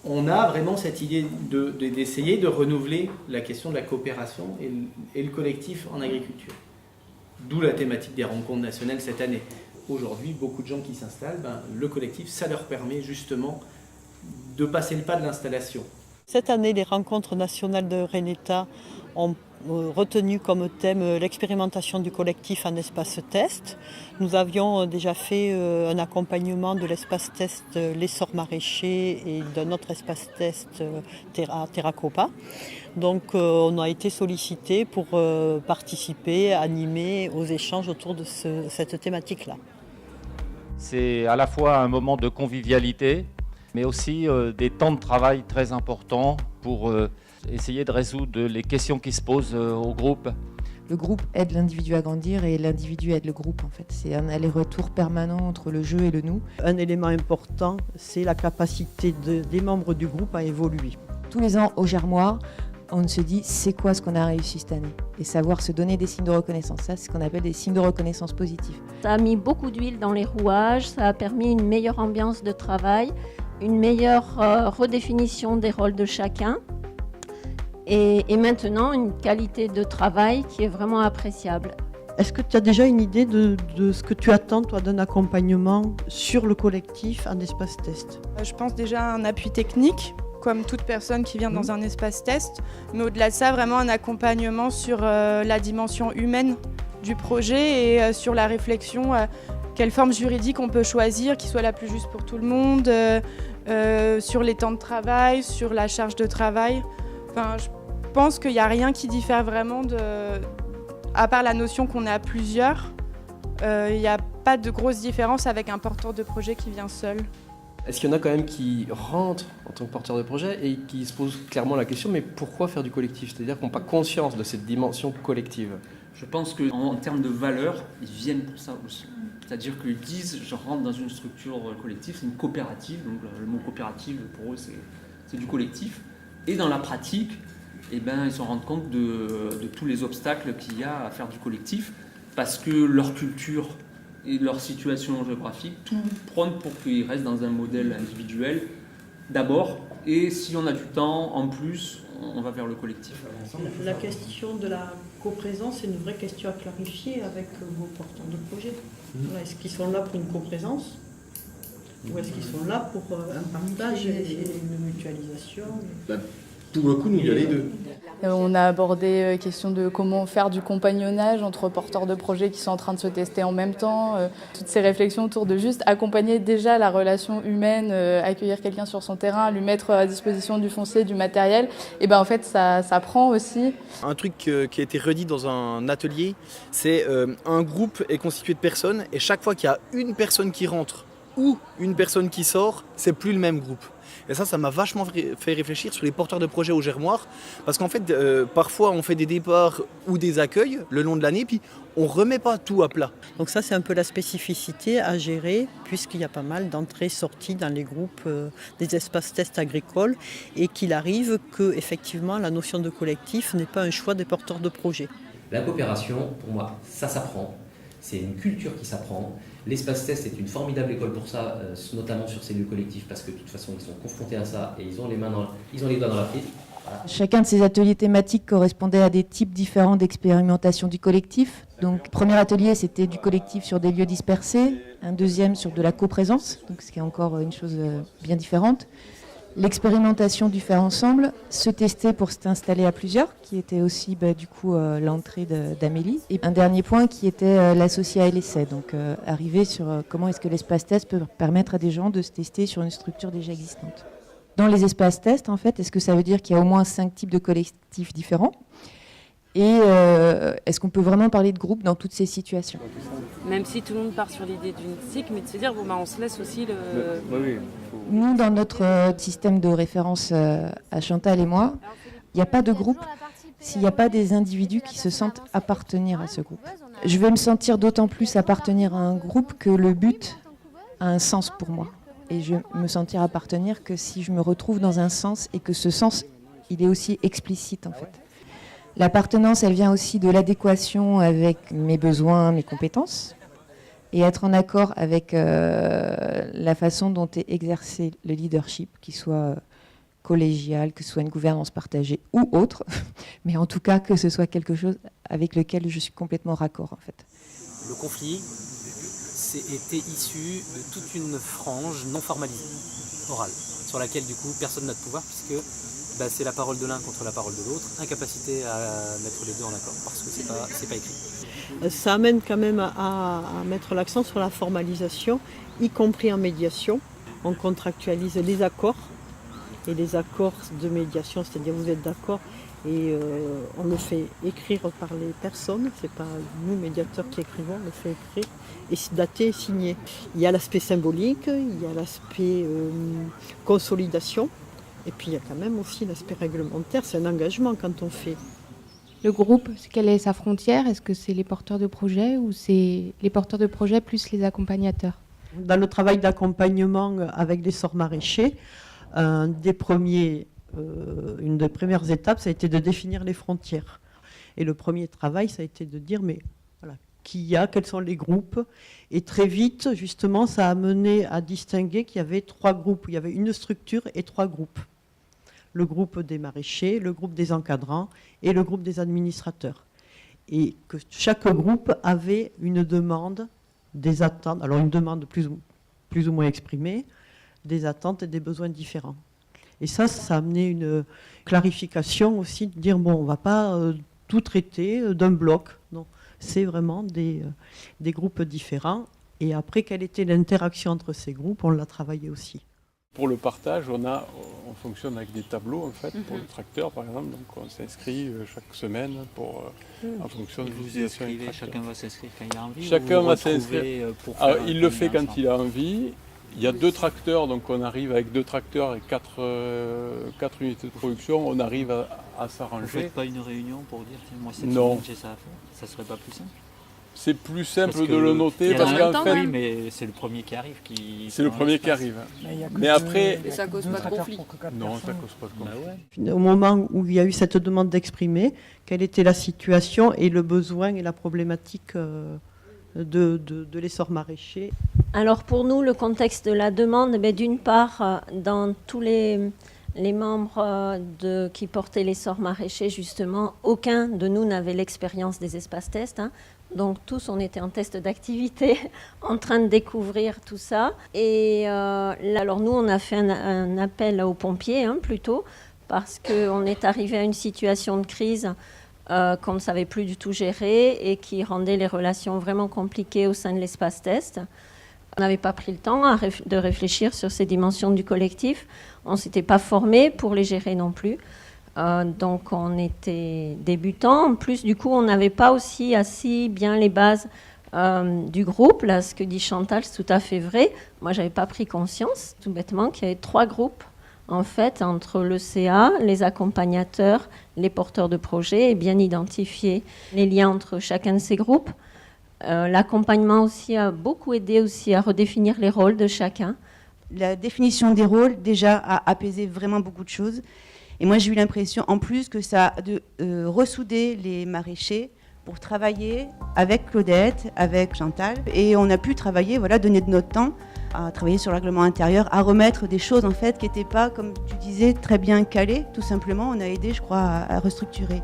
on a vraiment cette idée d'essayer de renouveler la question de la coopération et le collectif en agriculture. D'où la thématique des rencontres nationales cette année. Aujourd'hui, beaucoup de gens qui s'installent, le collectif, ça leur permet justement de passer le pas de l'installation. Cette année, les rencontres nationales de Reneta ont retenu comme thème l'expérimentation du collectif en espace test. Nous avions déjà fait un accompagnement de l'espace test l'essor maraîcher et d'un autre espace test Terracopa. Donc on a été sollicités pour participer, animer aux échanges autour de cette thématique-là. C'est à la fois un moment de convivialité, mais aussi des temps de travail très importants pour essayer de résoudre les questions qui se posent au groupe. Le groupe aide l'individu à grandir et l'individu aide le groupe en fait. C'est un aller-retour permanent entre le jeu et le nous. Un élément important, c'est la capacité des membres du groupe à évoluer. Tous les ans au Germois, on se dit c'est quoi ce qu'on a réussi cette année et savoir se donner des signes de reconnaissance. Ça, c'est ce qu'on appelle des signes de reconnaissance positifs. Ça a mis beaucoup d'huile dans les rouages, ça a permis une meilleure ambiance de travail, une meilleure redéfinition des rôles de chacun et maintenant une qualité de travail qui est vraiment appréciable. Est-ce que tu as déjà une idée de ce que tu attends toi d'un accompagnement sur le collectif en espace test ? Je pense déjà à un appui technique, comme toute personne qui vient dans un espace test, mais au-delà de ça, vraiment un accompagnement sur la dimension humaine du projet et sur la réflexion, quelle forme juridique on peut choisir qui soit la plus juste pour tout le monde, sur les temps de travail, sur la charge de travail. Enfin, je pense qu'il n'y a rien qui diffère vraiment à part la notion qu'on est à plusieurs. Il n'y a pas de grosse différence avec un porteur de projet qui vient seul. Est-ce qu'il y en a quand même qui rentrent en tant que porteurs de projet et qui se posent clairement la question, mais pourquoi faire du collectif ? C'est-à-dire qu'ils n'ont pas conscience de cette dimension collective. Je pense qu'en termes de valeur, ils viennent pour ça aussi. C'est-à-dire qu'ils disent, je rentre dans une structure collective, c'est une coopérative, donc le mot coopérative pour eux c'est du collectif. Et dans la pratique, ils se rendent compte de tous les obstacles qu'il y a à faire du collectif, parce que leur culture et leur situation géographique, tout prône pour qu'ils restent dans un modèle individuel d'abord, et si on a du temps en plus, on va vers le collectif. La question de la coprésence est une vraie question à clarifier avec vos porteurs de projet. Est-ce qu'ils sont là pour une coprésence ou est-ce qu'ils sont là pour un partage et une mutualisation ? Tout d'un coup, nous, il y a les deux. On a abordé la question de comment faire du compagnonnage entre porteurs de projets qui sont en train de se tester en même temps. Toutes ces réflexions autour de juste accompagner déjà la relation humaine, accueillir quelqu'un sur son terrain, lui mettre à disposition du foncier, du matériel. Et en fait, ça prend aussi. Un truc qui a été redit dans un atelier, c'est un groupe est constitué de personnes et chaque fois qu'il y a une personne qui rentre ou une personne qui sort, c'est plus le même groupe. Et ça m'a vachement fait réfléchir sur les porteurs de projets au Germoir, parce qu'en fait, parfois on fait des départs ou des accueils le long de l'année, puis on ne remet pas tout à plat. Donc ça, c'est un peu la spécificité à gérer, puisqu'il y a pas mal d'entrées-sorties dans les groupes des espaces tests agricoles, et qu'il arrive que, effectivement, la notion de collectif n'est pas un choix des porteurs de projets. La coopération, pour moi, ça s'apprend. C'est une culture qui s'apprend. L'espace test est une formidable école pour ça, notamment sur ces lieux collectifs, parce que de toute façon, ils sont confrontés à ça et ils ont les doigts dans la prise. Voilà. Chacun de ces ateliers thématiques correspondait à des types différents d'expérimentation du collectif. Donc, premier atelier, c'était du collectif sur des lieux dispersés. Un deuxième sur de la coprésence, donc ce qui est encore une chose bien différente. L'expérimentation du faire ensemble, se tester pour s'installer à plusieurs, qui était aussi l'entrée d'Amélie. Et un dernier point qui était l'associé à l'essai, donc arriver sur comment est-ce que l'espace test peut permettre à des gens de se tester sur une structure déjà existante. Dans les espaces tests, en fait, est-ce que ça veut dire qu'il y a au moins 5 types de collectifs différents ? Et est-ce qu'on peut vraiment parler de groupe dans toutes ces situations ? Même si tout le monde part sur l'idée d'une SIC, mais de se dire, on se laisse aussi le... Oui. Nous, dans notre système de référence à Chantal et moi, il n'y a pas de groupe s'il n'y a pas des individus qui se sentent appartenir à ce groupe. Je vais me sentir d'autant plus appartenir à un groupe que le but a un sens pour moi. Et je vais me sentir appartenir que si je me retrouve dans un sens et que ce sens, il est aussi explicite en fait. L'appartenance, elle vient aussi de l'adéquation avec mes besoins, mes compétences, et être en accord avec la façon dont est exercé le leadership, qu'il soit collégiale, que ce soit une gouvernance partagée ou autre, mais en tout cas que ce soit quelque chose avec lequel je suis complètement raccord en fait. Le conflit était issu de toute une frange non formalisée, orale, sur laquelle du coup personne n'a de pouvoir puisque c'est la parole de l'un contre la parole de l'autre, incapacité à mettre les deux en accord parce que c'est pas écrit. Ça amène quand même à mettre l'accent sur la formalisation, y compris en médiation. On contractualise les accords et les accords de médiation, c'est-à-dire vous êtes d'accord et on le fait écrire par les personnes, c'est pas nous médiateurs qui écrivons, on le fait écrire et dater et signer. Il y a l'aspect symbolique, il y a l'aspect consolidation et puis il y a quand même aussi l'aspect réglementaire, c'est un engagement quand on fait. Le groupe, quelle est sa frontière? Est-ce que c'est les porteurs de projets ou c'est les porteurs de projets plus les accompagnateurs? Dans le travail d'accompagnement avec les sorts maraîchers, une des premières étapes, ça a été de définir les frontières. Et le premier travail, ça a été de dire, mais voilà, qui y a, quels sont les groupes. Et très vite, justement, ça a mené à distinguer qu'il y avait 3 groupes. Il y avait une structure et 3 groupes. Le groupe des maraîchers, le groupe des encadrants et le groupe des administrateurs. Et que chaque groupe avait une demande, des attentes, alors une demande plus ou moins exprimée, des attentes et des besoins différents. Et ça a amené une clarification aussi, de dire, bon, on ne va pas tout traiter d'un bloc. Non, c'est vraiment des groupes différents. Et après, quelle était l'interaction entre ces groupes, on l'a travaillé aussi. Pour le partage, on fonctionne avec des tableaux, en fait, pour le tracteur, par exemple. Donc, on s'inscrit chaque semaine en fonction de l'utilisation du tracteur. Chacun va s'inscrire quand il a envie. Chacun va s'inscrire. Il le fait quand il a envie. Il y a 2 tracteurs, donc on arrive avec 2 tracteurs et 4 unités de production. On arrive à s'arranger. Vous ne faites pas une réunion pour dire moi cette non. semaine j'ai ça à faire? Ça serait pas plus simple? C'est plus simple de le noter parce qu'en fait, oui, mais c'est le premier qui arrive C'est le premier qui arrive. Mais après, et ça cause pas de conflit. Non, ça cause pas de conflit. Au moment où il y a eu cette demande d'exprimer, quelle était la situation et le besoin et la problématique de l'essor maraîcher? Alors pour nous, le contexte de la demande, d'une part, dans tous les membres qui portaient l'essor maraîcher, justement, aucun de nous n'avait l'expérience des espaces tests. Donc tous, on était en test d'activité, en train de découvrir tout ça. Et alors nous, on a fait un appel aux pompiers, plutôt, parce qu'on est arrivé à une situation de crise qu'on ne savait plus du tout gérer et qui rendait les relations vraiment compliquées au sein de l'espace test. On n'avait pas pris le temps de réfléchir sur ces dimensions du collectif. On ne s'était pas formé pour les gérer non plus. Donc on était débutants. En plus, du coup, on n'avait pas aussi assez bien les bases du groupe. Là, ce que dit Chantal, c'est tout à fait vrai. Moi, je n'avais pas pris conscience, tout bêtement, qu'il y avait 3 groupes, en fait, entre le CA, les accompagnateurs, les porteurs de projets, et bien identifier les liens entre chacun de ces groupes. L'accompagnement aussi a beaucoup aidé aussi à redéfinir les rôles de chacun. La définition des rôles, déjà, a apaisé vraiment beaucoup de choses. Et moi, j'ai eu l'impression, en plus, que ça a ressoudé les maraîchers pour travailler avec Claudette, avec Chantal. Et on a pu travailler, donner de notre temps à travailler sur le règlement intérieur, à remettre des choses, en fait, qui n'étaient pas, comme tu disais, très bien calées. Tout simplement, on a aidé, je crois, à restructurer.